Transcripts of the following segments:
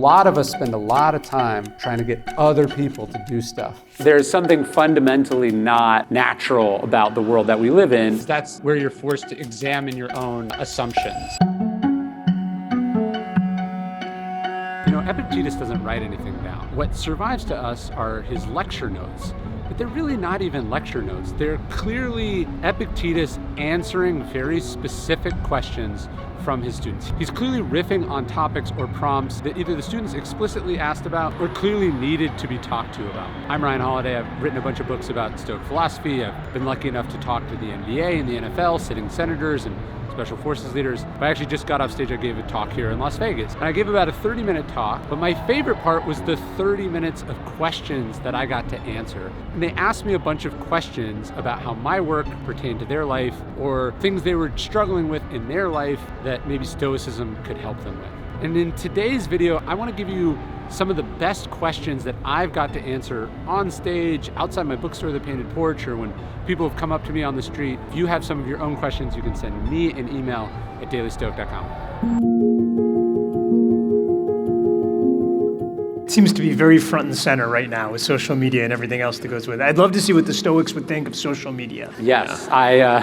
A lot of us spend a lot of time trying to get other people to do stuff. There's something fundamentally not natural about the world that we live in. That's where you're forced to examine your own assumptions. You know, Epictetus doesn't write anything down. What survives to us are his lecture notes. But they're really not even lecture notes. They're clearly Epictetus answering very specific questions from his students. He's clearly riffing on topics or prompts that either the students explicitly asked about or clearly needed to be talked to about. I'm Ryan Holiday. I've written a bunch of books about Stoic philosophy. I've been lucky enough to talk to the NBA and the NFL, sitting senators and special forces leaders. I actually just got off stage. I gave a talk here in Las Vegas. And I gave about a 30-minute talk, but my favorite part was the 30 minutes of questions that I got to answer. And they asked me a bunch of questions about how my work pertained to their life or things they were struggling with in their life that maybe Stoicism could help them with. And in today's video, I want to give you some of the best questions that I've got to answer on stage, outside my bookstore, The Painted Porch, or when people have come up to me on the street. If you have some of your own questions, you can send me an email at dailystoic.com. It seems to be very front and center right now with social media and everything else that goes with it. I'd love to see what the Stoics would think of social media. Yes, I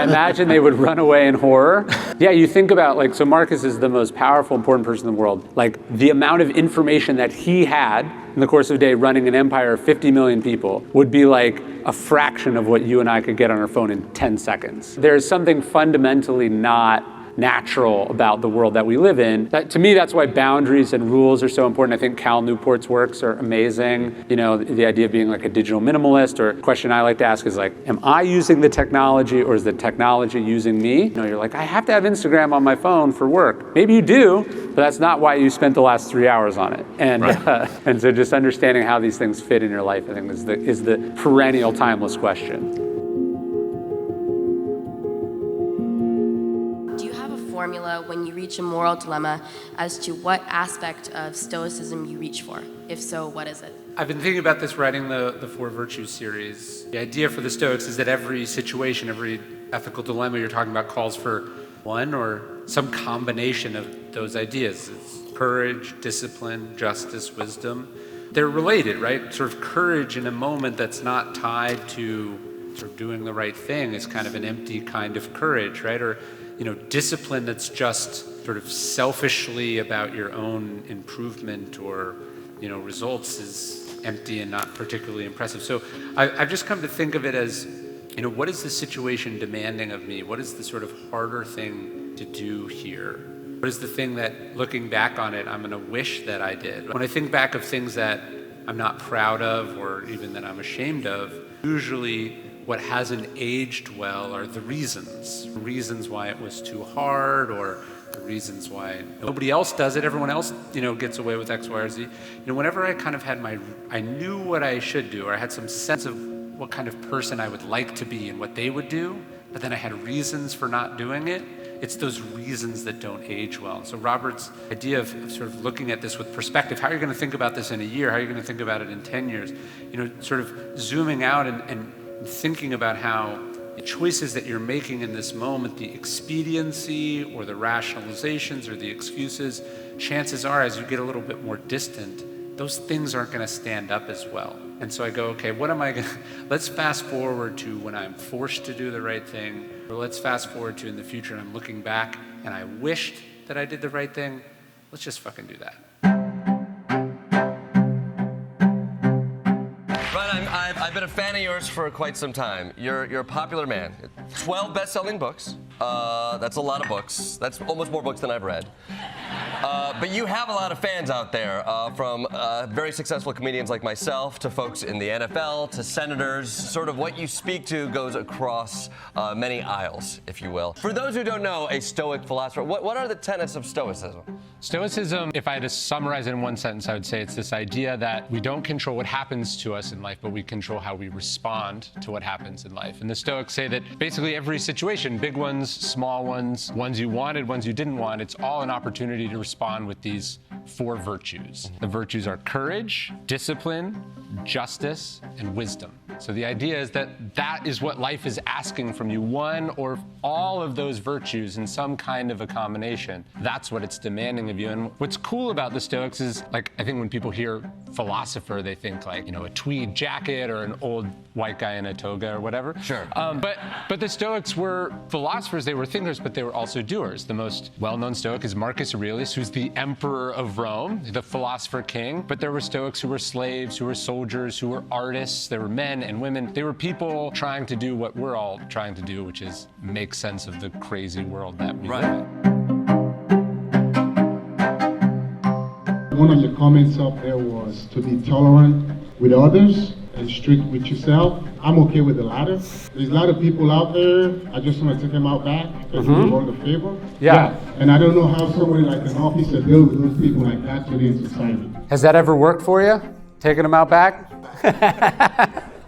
imagine they would run away in horror. Yeah, you think about, so Marcus is the most powerful, important person in the world. The amount of information that he had in the course of a day running an empire of 50 million people would be like a fraction of what you and I could get on our phone in 10 seconds. There's something fundamentally not natural about the world that we live in. To me, that's why boundaries and rules are so important. I think Cal Newport's works are amazing. You know, the idea of being like a digital minimalist, or a question I like to ask is am I using the technology or is the technology using me? You know, you're like, I have to have Instagram on my phone for work. Maybe you do, but that's not why you spent the last 3 hours on it. And right. And so just understanding how these things fit in your life, I think is the perennial timeless question. Formula when you reach a moral dilemma as to what aspect of Stoicism you reach for? If so, what is it? I've been thinking about this writing the Four Virtues series. The idea for the Stoics is that every situation, every ethical dilemma you're talking about calls for one or some combination of those ideas. It's courage, discipline, justice, wisdom. They're related, right? Sort of courage in a moment that's not tied to sort of doing the right thing is kind of an empty kind of courage, right? Or discipline that's just sort of selfishly about your own improvement or, results is empty and not particularly impressive. So I've just come to think of it as, what is the situation demanding of me? What is the sort of harder thing to do here? What is the thing that, looking back on it, I'm going to wish that I did? When I think back of things that I'm not proud of or even that I'm ashamed of, usually what hasn't aged well are the reasons why it was too hard, or the reasons why nobody else does it, everyone else, gets away with X, Y, or Z. Whenever I kind of had I knew what I should do, or I had some sense of what kind of person I would like to be and what they would do, but then I had reasons for not doing it, it's those reasons that don't age well. And so Robert's idea of sort of looking at this with perspective, how are you going to think about this in a year, how are you going to think about it in 10 years, sort of zooming out and thinking about how the choices that you're making in this moment, the expediency or the rationalizations or the excuses, chances are as you get a little bit more distant, those things aren't going to stand up as well. And so I go, okay, what am I going to, let's fast forward to when I'm forced to do the right thing, or let's fast forward to in the future and I'm looking back and I wished that I did the right thing. Let's just fucking do that. I've been a fan of yours for quite some time. You're a popular man. 12 best-selling books. That's a lot of books. That's almost more books than I've read. But you have a lot of fans out there, from very successful comedians like myself to folks in the NFL to senators. Sort of what you speak to goes across many aisles, if you will. For those who don't know, a Stoic philosopher, what are the tenets of Stoicism? Stoicism, if I had to summarize it in one sentence, I would say it's this idea that we don't control what happens to us in life, but we control how we respond to what happens in life. And the Stoics say that basically every situation, big ones, small ones, ones you wanted, ones you didn't want, it's all an opportunity to respond with these four virtues. The virtues are courage, discipline, justice, and wisdom. So the idea is that that is what life is asking from you, one or all of those virtues in some kind of a combination. That's what it's demanding of you. And what's cool about the Stoics is, like, I think when people hear philosopher, they think like, a tweed jacket or an old white guy in a toga or whatever. Sure. But the Stoics were philosophers, they were thinkers, but they were also doers. The most well-known Stoic is Marcus Aurelius, who's the emperor of Rome, the philosopher king. But there were Stoics who were slaves, who were soldiers, who were artists. There were men and women. They were people trying to do what we're all trying to do, which is make sense of the crazy world that we live in. One of the comments up there was to be tolerant with others and strict with yourself. I'm okay with the latter. There's a lot of people out there, I just want to take them out back because we want the favor. Yeah. And I don't know how someone like an officer deals with those people like that today in society. Has that ever worked for you? Taking them out back?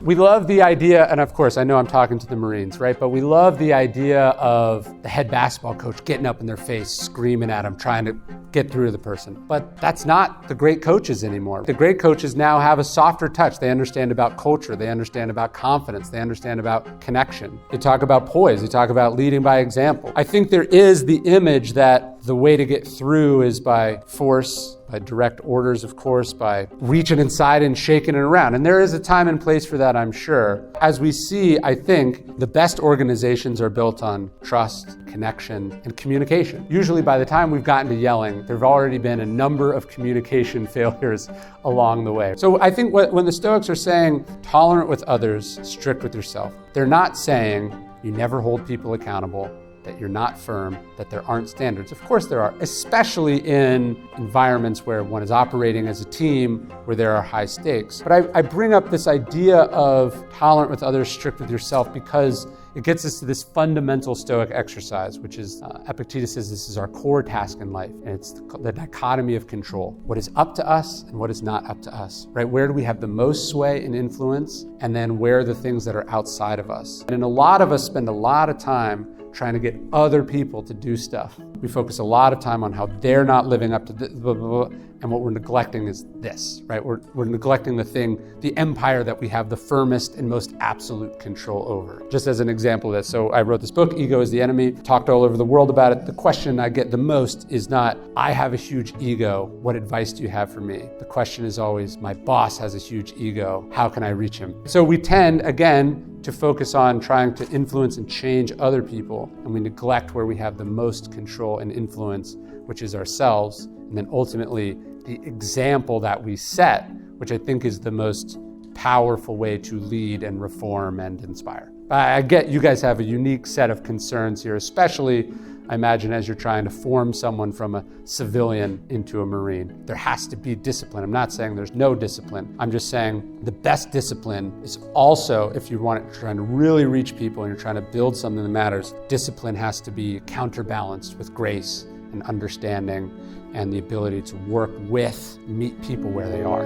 We love the idea, and of course, I know I'm talking to the Marines, right? But we love the idea of the head basketball coach getting up in their face, screaming at them, trying to get through to the person. But that's not the great coaches anymore. The great coaches now have a softer touch. They understand about culture. They understand about confidence. They understand about connection. They talk about poise. They talk about leading by example. I think there is the image that the way to get through is by force, by direct orders, of course, by reaching inside and shaking it around. And there is a time and place for that, I'm sure. As we see, I think the best organizations are built on trust, connection, and communication. Usually by the time we've gotten to yelling, there have already been a number of communication failures along the way. So I think when the Stoics are saying tolerant with others, strict with yourself, they're not saying you never hold people accountable, that you're not firm, that there aren't standards. Of course there are, especially in environments where one is operating as a team, where there are high stakes. But I bring up this idea of tolerant with others, strict with yourself, because it gets us to this fundamental Stoic exercise, which is, Epictetus says this is our core task in life, and it's the dichotomy of control. What is up to us and what is not up to us, right? Where do we have the most sway and influence? And then where are the things that are outside of us? And a lot of us spend a lot of time trying to get other people to do stuff. We focus a lot of time on how they're not living up to this, blah, blah, blah, and what we're neglecting is this, right? We're neglecting the thing, the empire that we have the firmest and most absolute control over. Just as an example of this, so I wrote this book, Ego is the Enemy, talked all over the world about it. The question I get the most is not, I have a huge ego, what advice do you have for me? The question is always, my boss has a huge ego, how can I reach him? So we tend, again, to focus on trying to influence and change other people, and we neglect where we have the most control and influence, which is ourselves, and then ultimately the example that we set, which I think is the most powerful way to lead and reform and inspire. I get you guys have a unique set of concerns here, especially I imagine as you're trying to form someone from a civilian into a Marine. There has to be discipline. I'm not saying there's no discipline. I'm just saying the best discipline is also, if you want it, trying to really reach people and you're trying to build something that matters, discipline has to be counterbalanced with grace and understanding and the ability to work with, meet people where they are.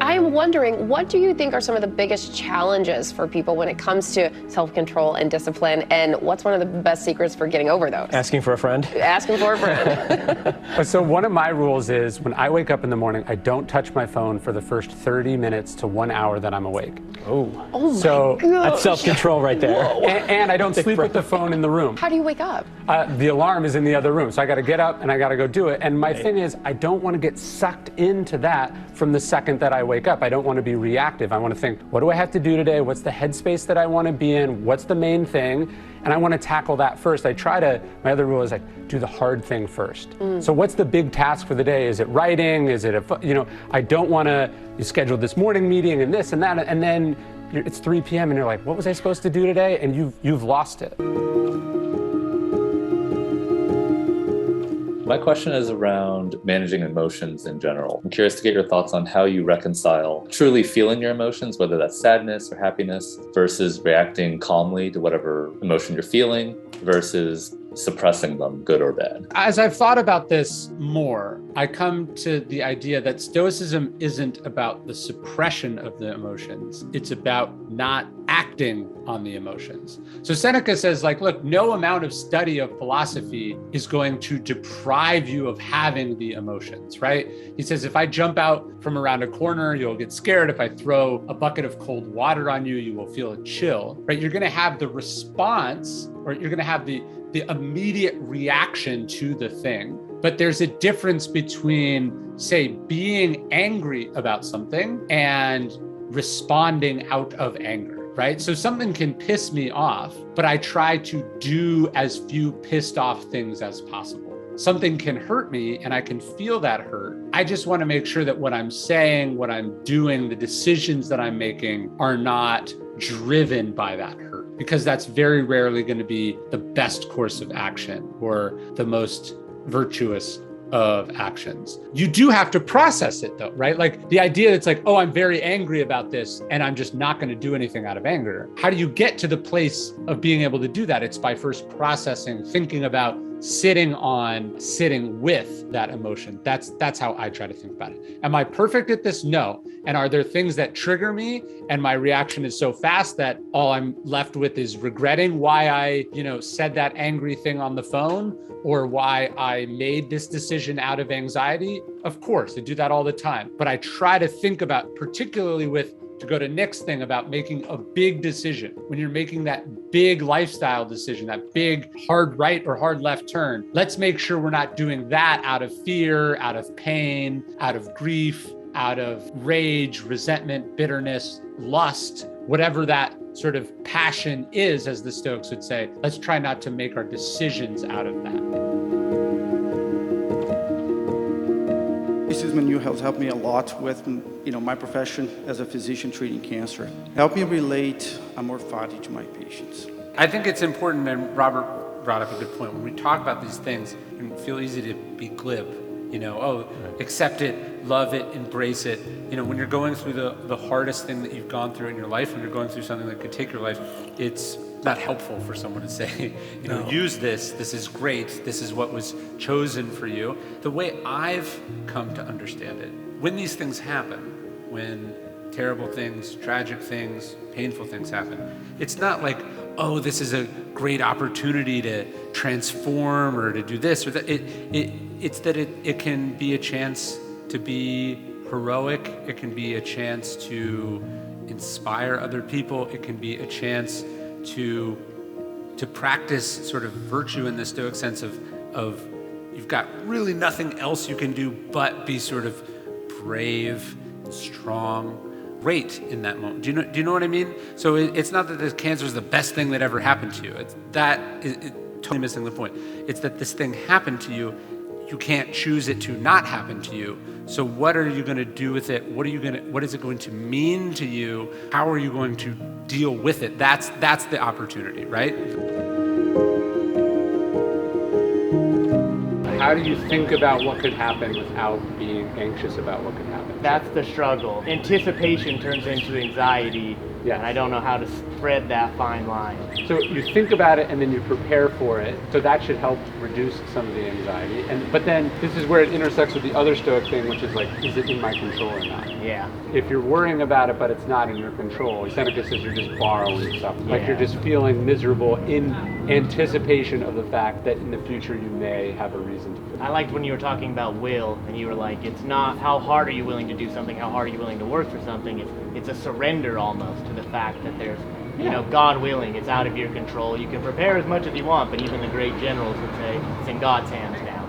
I'm wondering, what do you think are some of the biggest challenges for people when it comes to self-control and discipline, and what's one of the best secrets for getting over those? Asking for a friend. Asking for a friend. So one of my rules is when I wake up in the morning, I don't touch my phone for the first 30 minutes to 1 hour that I'm awake. Oh my gosh. That's self-control right there. And I don't sleep with the phone in the room. How do you wake up? The alarm is in the other room, so I got to get up and I got to go do it. And my thing is, I don't want to get sucked into that from the second that I wake up. I don't want to be reactive. I want to think, what do I have to do today? What's the headspace that I want to be in? What's the main thing? And I want to tackle that first. My other rule is like, do the hard thing first. So what's the big task for the day? Is it writing? Is it I don't want to schedule this morning meeting and this and that, and then it's 3 p.m. and you're like, what was I supposed to do today? And you've lost it. My question is around managing emotions in general. I'm curious to get your thoughts on how you reconcile truly feeling your emotions, whether that's sadness or happiness, versus reacting calmly to whatever emotion you're feeling, versus suppressing them, good or bad? As I've thought about this more, I come to the idea that Stoicism isn't about the suppression of the emotions. It's about not acting on the emotions. So Seneca says, like, look, no amount of study of philosophy is going to deprive you of having the emotions, right? He says, if I jump out from around a corner, you'll get scared. If I throw a bucket of cold water on you, you will feel a chill, right? You're going to have the response, or you're going to have the immediate reaction to the thing. But there's a difference between, say, being angry about something and responding out of anger, right? So something can piss me off, but I try to do as few pissed off things as possible. Something can hurt me and I can feel that hurt. I just want to make sure that what I'm saying, what I'm doing, the decisions that I'm making are not driven by that hurt, because that's very rarely going to be the best course of action or the most virtuous of actions. You do have to process it though, right? Like the idea that's like, oh, I'm very angry about this and I'm just not going to do anything out of anger. How do you get to the place of being able to do that? It's by first processing, thinking about, sitting with that emotion. That's how I try to think about it. Am I perfect at this? No. And are there things that trigger me and my reaction is so fast that all I'm left with is regretting why I, said that angry thing on the phone, or why I made this decision out of anxiety? Of course, I do that all the time. But I try to think about, particularly to go to Nick's thing about making a big decision, when you're making that big lifestyle decision, that big hard right or hard left turn, let's make sure we're not doing that out of fear, out of pain, out of grief, out of rage, resentment, bitterness, lust, whatever that sort of passion is, as the Stoics would say. Let's try not to make our decisions out of that. Stoicism has helped me a lot with, my profession as a physician treating cancer. Help me relate amor-fati to my patients. I think it's important, and Robert brought up a good point. When we talk about these things, it can feel easy to be glib. Accept it, love it, embrace it. When you're going through the hardest thing that you've gone through in your life, when you're going through something that could take your life, it's not helpful for someone to say, use this is great, this is what was chosen for you. The way I've come to understand it, when these things happen, when terrible things, tragic things, painful things happen, it's not like, oh, this is a great opportunity to transform or to do this or that. It's that it can be a chance to be heroic. It can be a chance to inspire other people. It can be a chance to practice sort of virtue in the Stoic sense of you've got really nothing else you can do but be sort of brave, strong, great in that moment. Do you know what I mean? So it's not that the cancer is the best thing that ever happened to you. It's totally missing the point. It's that this thing happened to you. You can't choose it to not happen to you. So what are you going to do with it? What is it going to mean to you? How are you going to deal with it? That's the opportunity, right? How do you think about what could happen without being anxious about what could happen? That's the struggle. Anticipation turns into anxiety, and I don't know how to thread that fine line. So you think about it and then you prepare for it. So that should help reduce some of the anxiety. But then this is where it intersects with the other Stoic thing, which is like, is it in my control or not? Yeah. If you're worrying about it but it's not in your control, Seneca says you're just borrowing stuff. Like you're just feeling miserable in anticipation of the fact that in the future you may have a reason to feel. I liked when you were talking about will, and you were like, it's not how hard are you willing to do something, how hard are you willing to work for something. It's a surrender almost to the fact that there's, God willing, it's out of your control. You can prepare as much as you want, but even the great generals would say it's in God's hands now.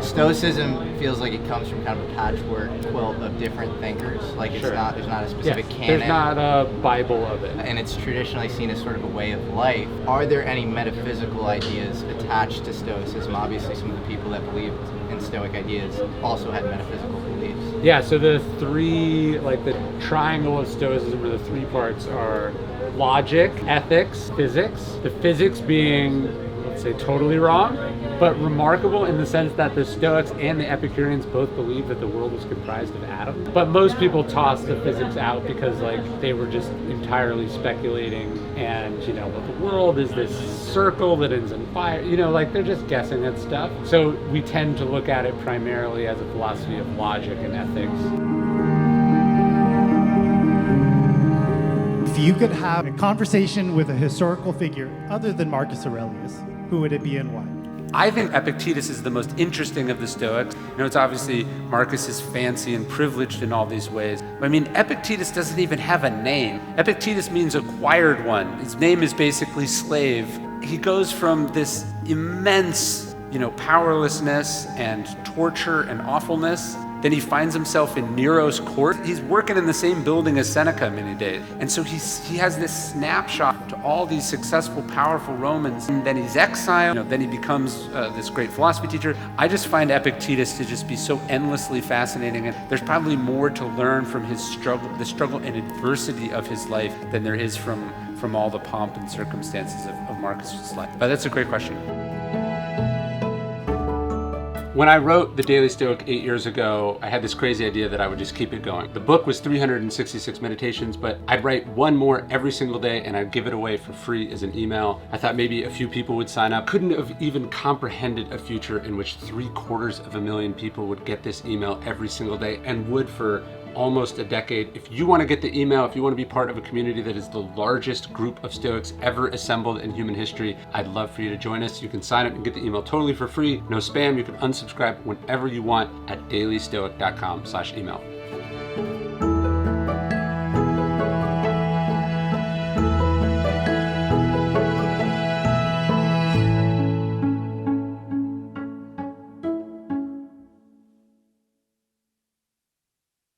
Stoicism feels like it comes from kind of a patchwork quilt of different thinkers. Like there's not a specific canon. There's not a Bible of it. And it's traditionally seen as sort of a way of life. Are there any metaphysical ideas attached to Stoicism? Obviously some of the people that believed in Stoic ideas also had metaphysical beliefs. Yeah, so the three, like the triangle of Stoicism, or the three parts are logic, ethics, physics. The physics being let's say, totally wrong, but remarkable in the sense that the Stoics and the Epicureans both believed that the world was comprised of atoms. But most people toss the physics out because, like, they were just entirely speculating, and, you know, well, the world is this circle that ends in fire, you know, like, they're just guessing at stuff. So we tend to look at it primarily as a philosophy of logic and ethics. If you could have a conversation with a historical figure other than Marcus Aurelius, who would it be and why? I think Epictetus is the most interesting of the Stoics. You know, it's obviously Marcus is fancy and privileged in all these ways. But I mean, Epictetus doesn't even have a name. Epictetus means acquired one. His name is basically slave. He goes from this immense, you know, powerlessness and torture and awfulness. Then he finds himself in Nero's court. He's working in the same building as Seneca many days. And so he has this snapshot to all these successful, powerful Romans. And then he's exiled. You know, then he becomes this great philosophy teacher. I just find Epictetus to just be so endlessly fascinating. And there's probably more to learn from his struggle, the struggle and adversity of his life, than there is from all the pomp and circumstances of Marcus's life. But that's a great question. When I wrote The Daily Stoic 8 years ago, I had this crazy idea that I would just keep it going. The book was 366 meditations, but I'd write one more every single day and I'd give it away for free as an email. I thought maybe a few people would sign up. Couldn't have even comprehended a future in which 750,000 people would get this email every single day, and would for almost a decade. If you want to get the email, if you want to be part of a community that is the largest group of Stoics ever assembled in human history, I'd love for you to join us. You can sign up and get the email totally for free. No spam. You can unsubscribe whenever you want at dailystoic.com/email.